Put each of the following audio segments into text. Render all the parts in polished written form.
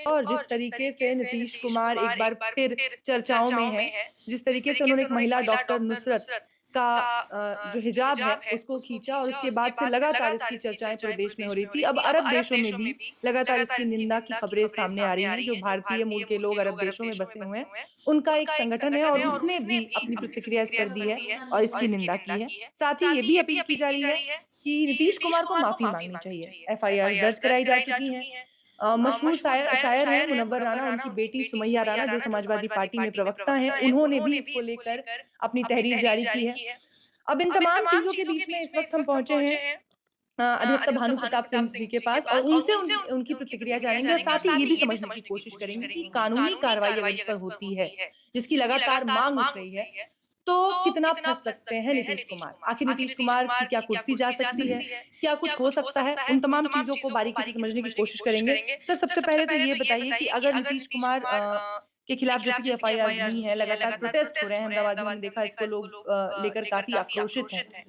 और जिस तरीके से नीतीश कुमार एक बार फिर चर्चाओं में हैं, जिस तरीके से उन्होंने एक महिला डॉक्टर नुसरत का जो हिजाब है उसको खींचा और उसके बाद से लगातार इसकी चर्चाएँ पूरे देश में हो रही थी। अब अरब देशों में भी लगातार इसकी निंदा की खबरें सामने आ रही हैं। जो भारतीय मूल के लोग अरब देशों में बसे हुए हैं, उनका एक संगठन है और उसने भी अपनी प्रतिक्रिया इस पर दी है और इसकी निंदा की है। साथ ही ये भी अपील की जा रही है कि नीतीश कुमार को माफ़ी माँगनी चाहिए। एफआईआर्स दर्ज कराई जा चुकी हैं। मशहूर शायर हैं मुनव्वर राना, उनकी बेटी सुमैया राना जो समाजवादी पार्टी में प्रवक्ता हैं, उन्होंने भी इसको लेकर अपनी तहरीर जारी की है। अब इन तमाम चीज़ों के बीच में इस वक़्त हम पहुँचे हैं अधिवक्ता भानु प्रताप सिंह जी के पास और उनसे उनकी प्रतिक्रिया जानेंगे और साथ ही ये भी समझने की कोशिश करेंगे कि कानूनी कार्रवाई अगर इस पर होती है, जिसकी लगातार माँग उठ रही है, तो कितना फँस सकते हैं नीतीश कुमार? आखिर नीतीश कुमार की क्या कुर्सी जा सकती है? क्या कुछ हो सकता है? उन तमाम चीज़ों को बारीकी से समझने की कोशिश करेंगे। सर, सबसे पहले तो ये बताइए कि अगर नीतीश कुमार के खिलाफ जैसे कि एफआईआर्स हुई हैं, लगातार प्रोटेस्ट हो रहे हैं, अहमदाबाद में हमने देखा इसको लोग लेकर काफ़ी आक्रोशित हैं।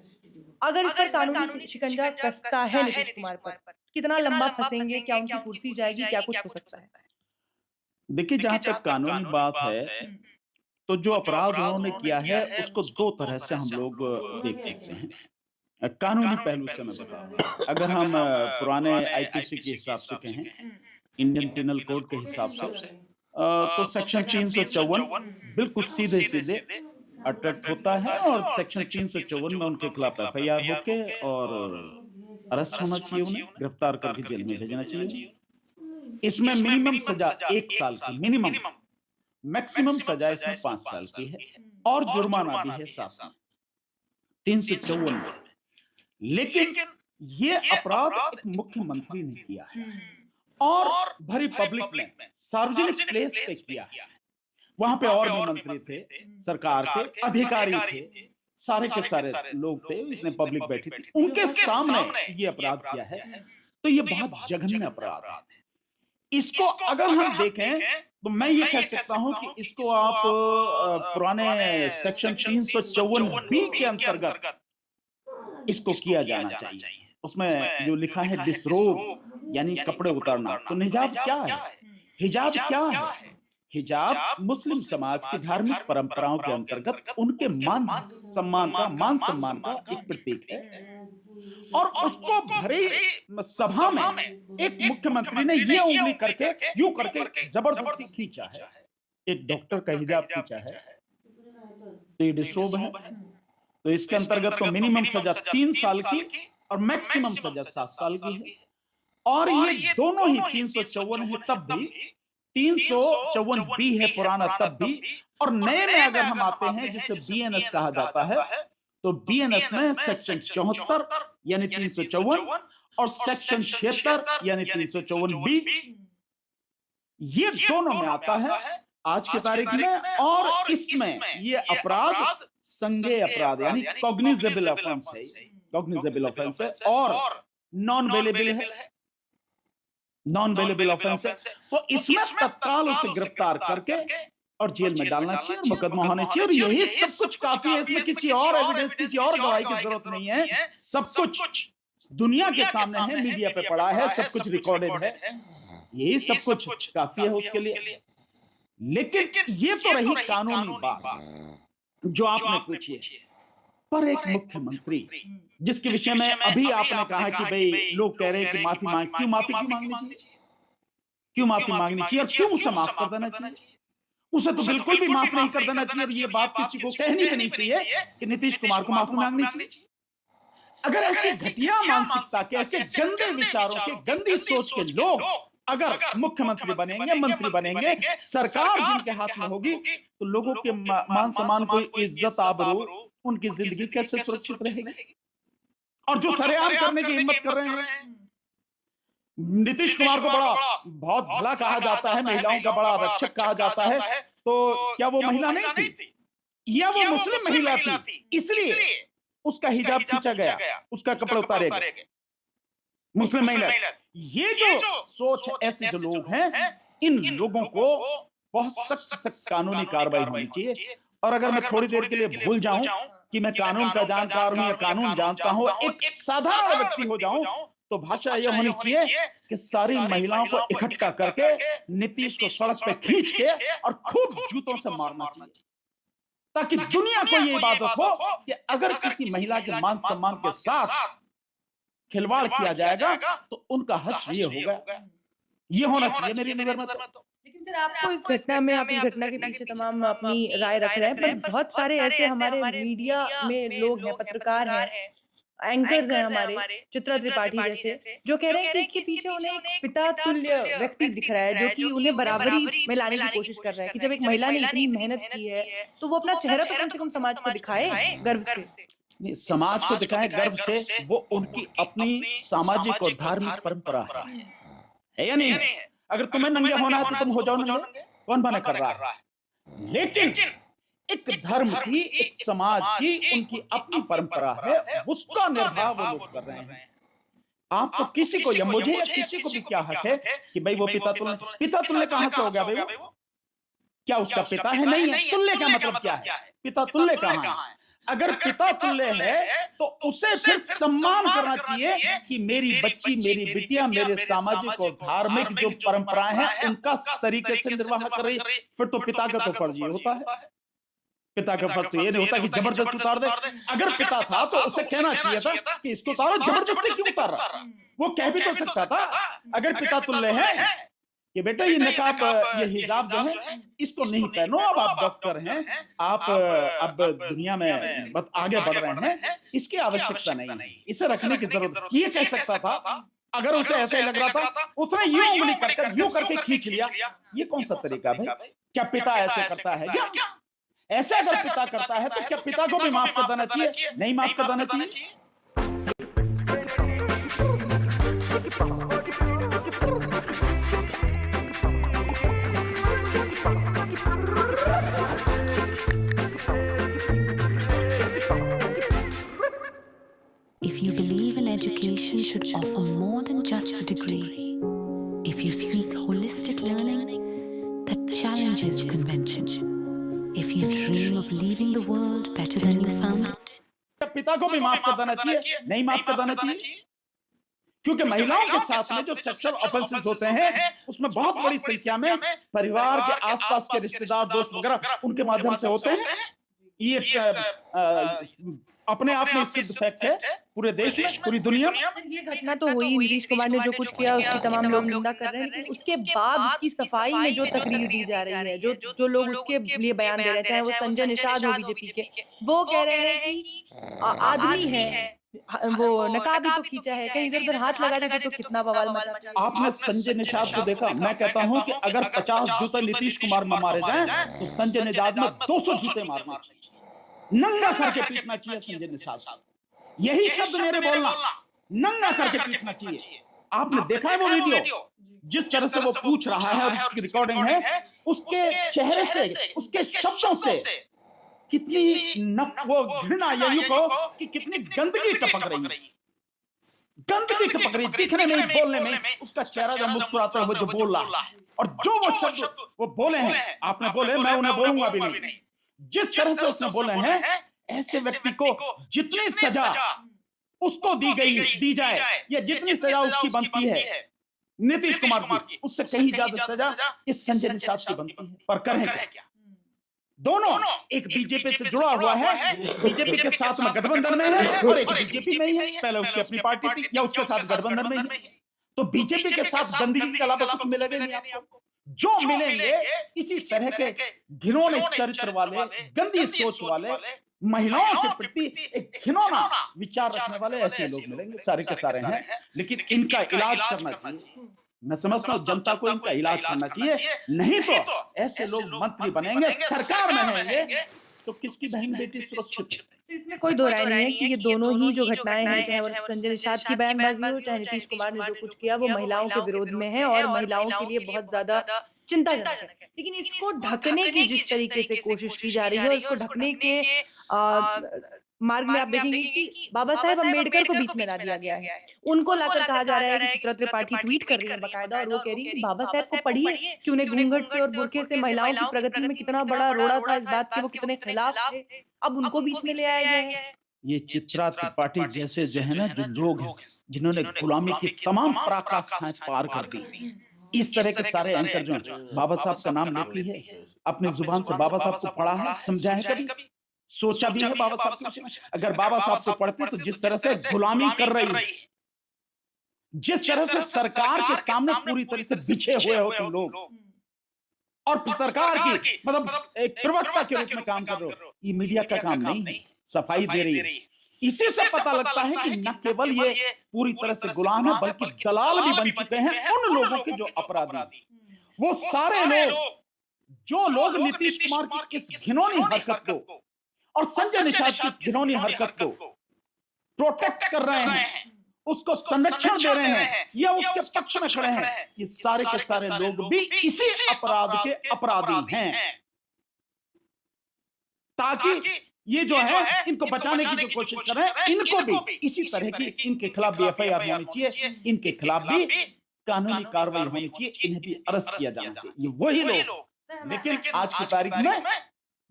अगर इस पर कानूनी शिकंजा कसता है नीतीश कुमार पर, कितना लंबा फँसेंगे? क्या उनकी कुर्सी जाएगी? क्या कुछ हो सकता है? देखिए, जहाँ तक कानूनी बात है, हुँ, तो जो अपराध उन्होंने किया है, उसको 2 तरह से हम लोग देख सकते हैं। कानूनी पहलू से मैं बता रहा हूँ। अगर हम पुराने आईपीसी के हिसाब से कहें, हुँ, इंडियन पिनल कोड के हिसाब से तो सेक्शन 354 बिल्कुल सीधे-सीधे अटैक्ट होता है और सेक्शन 354 में उनके खिलाफ एफआईआर होके और अरेस्ट होना चाहिए उन्हें, गिरफ्तार करके जेल में भेजना चाहिए उन्हें। इसमें मिनिमम सज़ा 1 साल की मिनिमम, मैक्सिमम सज़ा इसमें 5 साल की है और जुर्माना भी है साथ में, 354 में। लेकिन ये अपराध एक मुख्यमंत्री ने किया है हुँ, और भरी पब्लिक में, सार्वजनिक प्लेस पे किया है। वहाँ पे और भी मंत्री थे, सरकार के अधिकारी थे, सारे के सारे लोग थे, इतने पब्लिक बैठी थी। उनके सामने ये अपराध किया है, तो ये बहुत जघन्य अपराध है। इसको अगर हम देखें, तो मैं ये कह सकता हूँ कि इसको आप पुराने सेक्शन 354 बी के अंतर्गत इसको किया जाना चाहिए। उसमें जो लिखा है डिसरोब यानी कपड़े उतारना, तो निजाब क्या है? हुँ, हिजाब क्या है? हिजाब मुस्लिम समाज की धार्मिक परंपराओं के अंतर्गत उनके मान-सम्मान का एक प्रतीक है और उसको भरी सभा में एक मुख्यमंत्री ने ये उँगली करके, यूँ करके ज़बरदस्ती खींचा है। एक डॉक्टर का हिजाब खींचा है, तो ये डिसरोब है। तो इसके अंतर्गत तो मिनिमम सज़ा 3 साल की और मैक्सिमम सज़ा 7 साल की है। और ये दोनों ही 354 है तब भी, 354 बी है पुराना तब भी और नए में अगर हम आते हैं जिसे बीएनएस कहा जाता है, तो बीएनएस में सेक्शन 74 यानी 354 और सेक्शन 76 यानी 354 बी ये दोनों में आता है आज की तारीख में और इसमें ये अपराध संज्ञेय अपराध यानी कॉग्निजेबल ऑफेंस है, कॉग्निजेबल ऑफेंस है और नॉन बेलेबल है, नॉन बेलेबल ऑफेंस है। तो इसमें तत्काल उसे गिरफ्तार करके और जेल में डालना चाहिए और मुकदमा होना चाहिए और यही सब कुछ काफी है। इसमें किसी और एविडेंस, किसी और गवाही की जरूरत नहीं है। सब कुछ दुनिया के सामने है, मीडिया पे पड़ा है, सब कुछ रिकॉर्डेड है। यही सब कुछ काफी है उसके लिए। लेकिन ये तो रही कानूनी बात जो आपने पूछी है। पर एक मुख्यमंत्री हुँ, जिसके विषय में अभी आपने कहा कि भाई लोग कह रहे हैं कि माफी मांग, क्यों माफी क्यों मांगनी चाहिए? क्यों माफी मांगनी चाहिए और क्यों उसे माफ कर देना चाहिए? उसे तो बिल्कुल भी माफ नहीं कर देना चाहिए और ये बात किसी को कहनी भी नहीं चाहिए कि नीतीश कुमार को माफी मांगनी चाहिए। अगर ऐसी घटिया मानसिकता के, ऐसे गंदे विचारों के, गंदी सोच के लोग अगर मुख्यमंत्री बनेंगे, मंत्री बनेंगे, सरकार जिनके हाथ में होगी, तो लोगों के मान सम्मान को, इज्जत आबरू, उनकी जिंदगी कैसे सुरक्षित रहेगी? और जो सरेआम करने की हिम्मत कर रहे हैं, हुँ, नीतीश कुमार को बड़ा बहुत भला कहा जाता है, महिलाओं का बड़ा रक्षक कहा जाता है, तो क्या वो महिला नहीं थी? या वो मुस्लिम महिला थी? इसलिए उसका हिजाब खींचा गया, उसका कपड़े उतारे गए। मुस्लिम महिला, ये जो सोच है, ऐसे जो लोग हैं, इन लोगों को बहुत सख्त सख्त कानूनी कार्रवाई होनी चाहिए। और अगर मैं थोड़ी देर के लिए भूल जाऊं कि मैं कानून का जानकार हूं या कानून जानता हूं, एक साधारण व्यक्ति हो जाऊं, तो भाषा ये होनी चाहिए कि सारी महिलाओं को इकट्ठा करके नीतीश को सड़क पे खींच के और खूब जूतों से मारना चाहिए, ताकि दुनिया को ये इबादत हो कि अगर किसी महिला के मान सम्मान के साथ खिलवाड़ किया जाएगा तो उनका हश्र ये होगा। ये होना चाहिए मेरी नजर में तो। लेकिन सर आपको इस घटना में, आप इस घटना के पीछे तमाम अपनी राय रख रहे हैं, पर बहुत सारे ऐसे हमारे मीडिया में लोग हैं, पत्रकार हैं, एंकर्स हैं हमारे, चित्रा त्रिपाठी जैसे, जो कह रहे हैं कि इसके पीछे उन्हें एक पिता तुल्य व्यक्ति दिख रहा है, जो कि उन्हें बराबरी में लाने की कोशिश कर रहा है कि जब एक महिला ने इतनी मेहनत की है, तो वो अपना चेहरा तो कम से कम समाज को दिखाए गर्व से। नहीं, समाज को दिखाए गर्व से, वो उनकी अपनी सामाजिक और धार्मिक परंपरा है या नहीं है? अगर तुम्हें नंगे होना है तो तुम हो जाओ नंगे, कौन मना कर रहा है? लेकिन एक धर्म की, एक समाज की उनकी अपनी परंपरा है, उसका निर्वाह वो लोग कर रहे हैं। आपको किसी को या मुझे या किसी को भी क्या हक है कि भाई वो पिता तुल्य कहां से हो गया भाई? वो क्या उसका पिता है? नहीं है। तुल्य का मतलब क्या है? पिता तुल्य कहां है? अगर पिता तुल्य है तो उसे फिर सम्मान करना चाहिए कि मेरी बच्ची, मेरी बिटिया, मेरे सामाजिक और धार्मिक जो परंपराएं हैं उनका तरीके से निर्वाह कर रही है। फिर तो पिता का तो फर्ज ये होता है, पिता का फर्ज ये नहीं होता कि जबरदस्ती उतार दे। अगर पिता था तो उसे कहना चाहिए था कि इसको उतारो, जबरदस्ती क्यों उतार रहा? वो कह भी तो सकता था अगर पिता तुल्य है कि बेटा ये नकाब, ये हिजाब जो है इसको नहीं पहनो, अब आप डॉक्टर हैं, आप अब दुनिया में बहुत आगे बढ़ रहे हैं, इसकी आवश्यकता नहीं, इसे रखने की जरूरत, ये कह सकता था। अगर उसे ऐसे लग रहा था, उसने यूं उंगली करके यूं करके खींच लिया। ये कौन सा तरीका भाई? क्या पिता ऐसे करता है क्या? ऐसे अगर पिता करता है तो क्या पिता को भी माफ कर देना चाहिए? नहीं माफ कर देना चाहिए। If you believe in education should offer more than just a degree, if you seek holistic learning that challenges convention, if you dream of leaving the world better than you found it, पिता को भी माफ कर देना चाहिए? नहीं माफ कर देना चाहिए, क्योंकि महिलाओं के साथ में जो सेक्सुअल ऑफेंसेस होते हैं उसमें बहुत बड़ी संख्या में परिवार के आसपास के रिश्तेदार, दोस्त वगैरह उनके माध्यम से होते हैं। ये अपने आप में सिद्ध फैक्ट है पूरे देश में, पूरी दुनिया में। ये घटना तो हुई, नीतीश कुमार ने जो कुछ किया उसकी तमाम लोग निंदा कर रहे हैं, लेकिन उसके बाद उसकी सफाई में जो तकरीर दी जा रही है, जो जो लोग उसके लिए बयान दे रहे हैं, चाहे वो संजय निषाद हो बीजेपी के, वो कह रहे हैं कि आदमी है, वो नकाब ही तो खींचा है, कहीं इधर उधर हाथ लगा देते तो कितना बवाल मचा। आपने संजय निषाद को देखा? मैं कहता हूं कि अगर 50 जूते नीतीश कुमार में मारे जाएं तो संजय निषाद में 200 जूते मारने चाहिए, नंगा करके पीटना चाहिए संजय निषाद। यही शब्द मेरे बोलना, नंगा करके पीटना चाहिए। आपने देखा है वो वीडियो, जिस तरह से वो पूछ रहा है और जिसकी रिकॉर्डिंग है, उसके चेहरे से, उसके शब्दों से कितनी वो घृणा, या यूं कहो कि कितनी गंदगी टपक रही, गंदगी टपक रही दिखने में, बोलने में। उसका चेहरा जब मुस्कुराता हुआ जो बोल रहा है, और जो वो शब्द वो बोले हैं, आपने बोले, मैं उन्हें बोलूंगा भी नहीं, जिस तरह से उसने बोले हैं, ऐसे व्यक्ति को जितनी सजा उसको दी जाए या जितनी सजा उसकी बनती है नीतीश कुमार की, उससे कहीं ज्यादा सजा इस संजय निषाद की बनती है। पर करें क्या? दोनों, एक बीजेपी से जुड़ा हुआ है, बीजेपी के साथ में गठबंधन में है, और एक बीजेपी में ही है, पहले उसकी अपनी पार्टी थी, या उसके साथ गठबंधन में ही। तो बीजेपी के साथ गंदगी के अलावा कुछ मिलेगा नहीं आपको। जो मिलेंगे इसी तरह के घिनौने चरित्र वाले, गंदी सोच वाले, महिलाओं के प्रति एक घिनौना विचार रखने वाले ऐसे लोग मिलेंगे। सारे के सारे हैं, लेकिन इनका इलाज करना चाहिए। मैं समझता हूँ जनता को इनका इलाज करना चाहिए, नहीं तो ऐसे लोग मंत्री बनेंगे, सरकार में रहेंगे, तो किसकी बहन बेटी सुरक्षित है? तो इसमें कोई दो राय नहीं है कि ये दोनों ही जो घटनाएं हैं, चाहे वो संजय निषाद की बयानबाजी हो, चाहे नीतीश कुमार ने जो कुछ किया, वो महिलाओं के विरोध में है और महिलाओं के लिए बहुत ज्यादा चिंताजनक है। लेकिन इसको ढकने की जिस तरीके से कोशिश की जा रही है, और इसको ढकने के मार्ग में आप देखेंगे कि बाबा साहेब अम्बेडकर को बीच में ला दिया गया है। उनको लाकर कहा जा रहा है कि चित्रा त्रिपाठी ट्वीट कर रही है बाकायदा, और वो कह रही है कि बाबा साहेब को पढ़िए कि उन्हें घूंघट से और बुर्के से महिलाओं की प्रगति में कितना बड़ा रोड़ा था, इस बात के वो कितने खिलाफ थे, अब उनको बीच में ले आया गया है। ये चित्रा त्रिपाठी जैसे जो है ना, जो लोग हैं जिन्होंने गुलामी की तमाम पराकाष्ठाएं पार कर दी, इस तरह के सारे एंकर जो हैं, बाबा साहब का नाम लेती है, अपनी जुबान से बाबा साहब को पढ़ा है, समझा है कभी, सोचा भी है बाबा साहब के विषय में? अगर बाबा साहब को पढ़ते तो जिस तरह से गुलामी कर रही है, जिस तरह से सरकार के सामने पूरी तरह से बिछे हुए हो तुम लोग, और सरकार की मतलब एक प्रवक्ता के रूप में काम कर रहे हो, ये मीडिया का काम नहीं है, सफाई दे रही है। इसी से पता लगता है कि न केवल ये पूरी तरह से गुलाम है, बल्कि दलाल भी बन चुके हैं उन लोगों के जो अपराधी, वो सारे लोग जो लोग नीतीश कुमार की इस घिनौनी हरकत को और संजय निषाद की इस घिनौनी हरकत को प्रोटेक्ट कर रहे हैं, उसको संरक्षण दे रहे हैं या उसके पक्ष में खड़े हैं, ये सारे के सारे लोग भी इसी अपराध के अपराधी हैं। ताकि ये जो है इनको बचाने की जो कोशिश कर रहे हैं, इनको भी इसी तरह की इनके खिलाफ भी एफआईआर होनी चाहिए, इनके खिलाफ भी कानूनी कार्रवाई होनी चाहिए, इन्हें भी अरेस्ट किया जाना चाहिए। ये वही लोग, लेकिन आज की तारीख में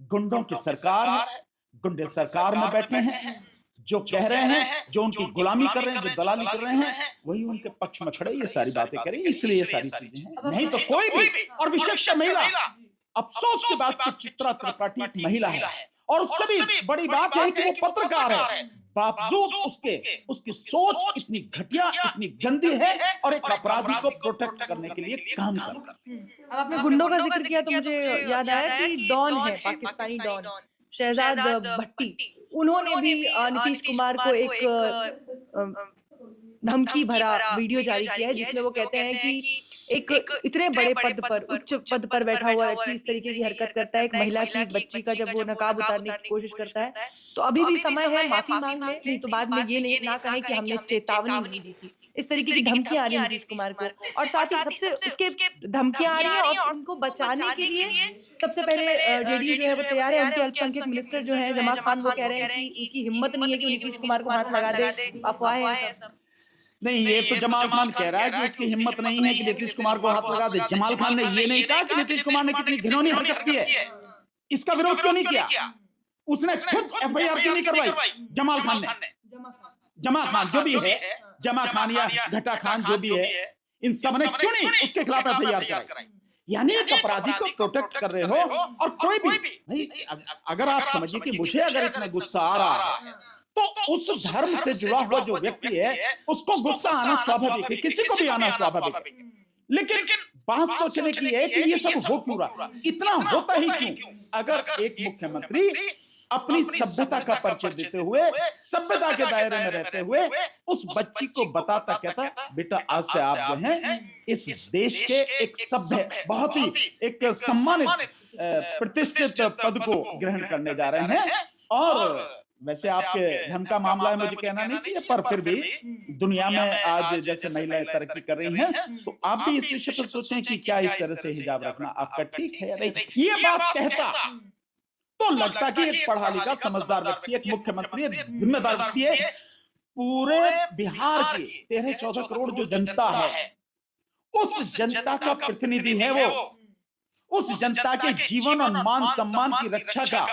गुंडों की सरकार है, गुंडे सरकार में बैठे हैं, जो कह रहे हैं, जो उनकी गुलामी कर रहे हैं, जो दलाली कर रहे हैं, वही उनके पक्ष में खड़े ये सारी बातें करें, इसलिए ये सारी चीजें हैं। नहीं तो कोई भी, और विशेषकर महिला, अफसोस की बात कि चित्रा त्रिपाठी एक महिला है, और उससे भी बड़ी बात है कि वो पत्रकार है, बावजूद उसकी सोच इतनी घटिया, इतनी गंदी है, और एक अपराधी को प्रोटेक्ट करने के लिए काम करता है। अब आपने गुंडों का जिक्र किया तो मुझे याद आया कि डॉन है, पाकिस्तानी डॉन शहजाद भट्टी, उन्होंने भी नीतीश कुमार को एक धमकी भरा वीडियो जारी किया है, जिसमें वो कहते हैं कि एक इतने बड़े पद पर, उच्च पद पर बैठा हुआ व्यक्ति इस तरीके की हरकत करता है, एक महिला की, एक बच्ची का जब वो नकाब उतारने की कोशिश करता है, तो अभी भी समय है, माफी मांग ले, नहीं तो बाद में ये नहीं ना कहें कि हमने चेतावनी नहीं दी थी। इस तरीके की धमकियां आ रही है नीतीश कुमार को, और साथ ही सबसे उसके धमकियां आ रही है, और उनको बचाने के लिए सबसे पहले जेडीयू जो है वो तैयार है, उनके अल्पसंख्यक मिनिस्टर जो है जमा खान, वो कह रहे हैं कि उनकी हिम्मत नहीं है कि नीतीश कुमार को हाथ लगा दे, अफवाह है सब। नहीं, ये तो जमाल खान कह रहा है कि उसकी हिम्मत नहीं है कि नीतीश कुमार को हाथ लगा दे। जमाल खान ने ये नहीं कहा कि नीतीश कुमार ने कितनी घिनौनी हरकत की है, इसका विरोध क्यों नहीं किया? उसने खुद एफआईआर क्यों नहीं करवाई? जमाल खान ने, जमा खान जो भी है, जमा खान या घटा खान जो भी है, इन सब ने क्यों नहीं उसके खिलाफ एफआईआर कराई? यानी एक अपराधी को प्रोटेक्ट कर रहे हो, और कोई भी भाई, अगर आप समझिए कि मुझे अगर इतना गुस्सा आ रहा है, तो उस धर्म से जुड़ा हुआ जो व्यक्ति है, उसको गुस्सा आना स्वाभाविक है, किसी को भी आना स्वाभाविक है। लेकिन बात सोचने की है कि ये सब हो क्यों रहा, इतना होता ही क्यों? अगर एक मुख्यमंत्री अपनी सभ्यता का परिचय देते हुए, सभ्यता के दायरे में रहते हुए, उस बच्ची को बताता, कहता बेटा आज से आप जो हैं इस देश के एक सभ्य, बहुत ही एक सम्मानित प्रतिष्ठित पद को ग्रहण करने जा रहे हैं, और वैसे आपके धर्म का मामला है, मुझे कहना नहीं चाहिए, पर फिर भी दुनिया में आज जैसे महिलाएं तरक्की कर रही हैं, तो आप भी इस विषय पर सोचें कि क्या इस तरह से हिजाब रखना आपका ठीक है या नहीं। ये बात कहता तो लगता कि एक पढ़ा लिखा समझदार व्यक्ति, एक मुख्यमंत्री, एक जिम्मेदार व्यक्ति है, पूरे बिहार की 13-14 करोड़ जो जनता है, उस जनता का प्रतिनिधि है वो, उस जनता के जीवन और मान सम्मान की रक्षा का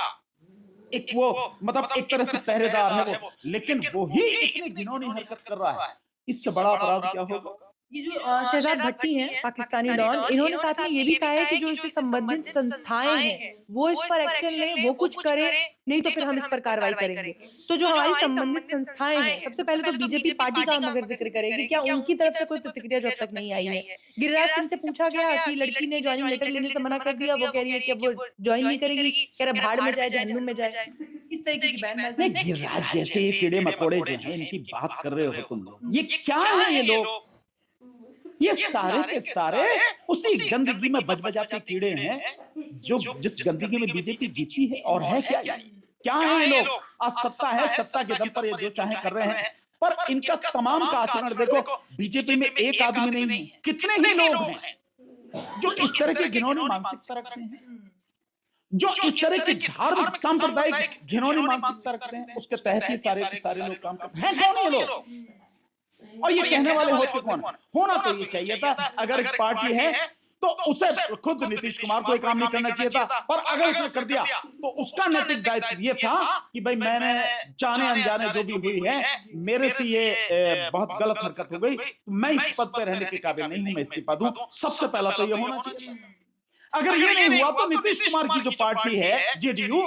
एक वो मतलब एक तरह से पहरेदार है वो, लेकिन वो ही इतनी घिनौनी हरकत कर रहा है, इससे बड़ा अपराध क्या होगा? ये जो शहजाद भट्टी हैं, पाकिस्तानी डॉन, इन्होंने साथ में ये भी कहा है कि जो इससे संबंधित संस्थाएं हैं वो इस पर एक्शन लें, वो कुछ करें, नहीं तो फिर हम इस पर कार्रवाई करेंगे। तो जो हमारी संबंधित संस्थाएं हैं, सबसे पहले तो बीजेपी पार्टी का हम अगर जिक्र करेंगे, क्या उनकी तरफ से कोई प्रतिक्रिया जब तक नहीं आई है? गिरिराज सिंह से पूछा गया कि लड़की ने ज्वाइनिंग लेटर लेने से मना कर दिया, वो कह रही है कि अब वो ज्वाइन नहीं करेगी, कह रहा भाड़ में जाए, जहन्नुम में जाए, इस तरीके की बयानबाजी। गिरिराज जैसे कीड़े मकोड़े जो हैं, इनकी बात कर रहे हो तुम लोग, ये क्या है ये लोग? ये सारे के सारे उसी गंदगी में बजबजाते कीड़े हैं, जो जिस गंदगी में बीजेपी जीती है। और है क्या ये? क्या है ये लोग? आज सत्ता है, सत्ता के दम पर ये जो चाहे कर रहे हैं, पर इनका तमाम का आचरण देखो, बीजेपी में एक आदमी नहीं, कितने ही लोग हैं जो इस तरह की घिनौनी मानसिकता रखते हैं, जो इस तरह की धार्मिक सांप्रदायिक घिनौनी मानसिकता रखते हैं, उसके तहत ही सारे के सारे लोग काम करते हैं। कौन ये लोग? और ये कहने वाले होते कौन? होना तो ये चाहिए था, अगर एक पार्टी है तो उसे खुद नीतीश कुमार को ये काम नहीं करना चाहिए था, और अगर उसने कर दिया तो उसका नैतिक दायित्व ये था कि भाई मैंने जाने अनजाने जो भी हुई है, मेरे से ये बहुत गलत हरकत हो गई, मैं इस पद पर रहने के काबिल नहीं हूं, मैं इस्तीफा दूं। सबसे पहला तो ये होना चाहिए। अगर ये नहीं हुआ तो नीतीश कुमार की जो पार्टी है जेडीयू,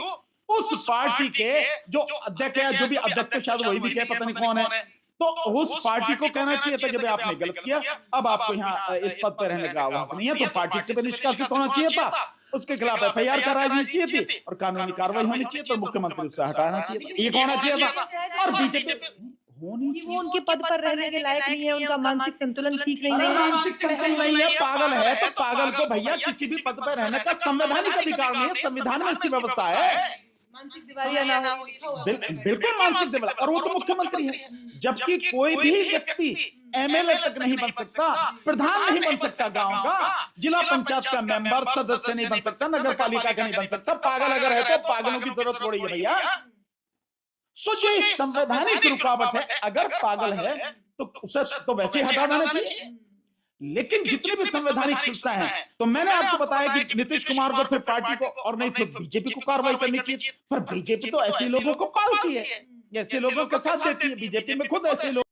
उस पार्टी के जो अध्यक्ष है, जो भी अध्यक्ष शायद वही भी कहे, पता नहीं कौन है, तो उस पार्टी को कहना चाहिए था कि भाई आपने गलत किया, अब आपको यहाँ इस पद पर रहने का हक नहीं है, तो पार्टी से भी निष्कासित होना चाहिए था, उसके खिलाफ एफआईआर करानी चाहिए थी और कानूनी कार्रवाई होनी चाहिए, तो मुख्यमंत्री उसे हटाना चाहिए था, ये होना चाहिए था। और बीजेपी वो उनके पद पर रहने के लायक नहीं है, उनका मानसिक संतुलन ठीक नहीं है। मानसिक संतुलन नहीं है, पागल है तो पागल को भैया किसी भी पद पर रहने का संवैधानिक अधिकार नहीं है, संविधान में इसकी व्यवस्था है। मानसिक दिवालिया ना हो। बिल्कुल मानसिक दिवालिया, और वो तो मुख्यमंत्री है, जबकि कोई भी व्यक्ति एमएलए तक नहीं बन सकता, प्रधान नहीं बन सकता, गांव का जिला पंचायत का मेंबर सदस्य नहीं बन सकता, नगर पालिका का नहीं बन सकता। पागल अगर है तो पागलों की जरूरत पड़ी है भैया। सोचिए संवैधानिक रुकावट है, अगर पागल है तो उसे तो वैसे ही हटा देना चाहिए। लेकिन जितनी भी संवैधानिक संस्थाएं हैं, तो मैंने आपको बताया कि नीतीश कुमार को फिर पार्टी को और नहीं तो बीजेपी को कार्रवाई करनी चाहिए, पर बीजेपी तो ऐसे लोगों को पालती है, ऐसे लोगों के साथ देती है, बीजेपी में खुद ऐसे लोग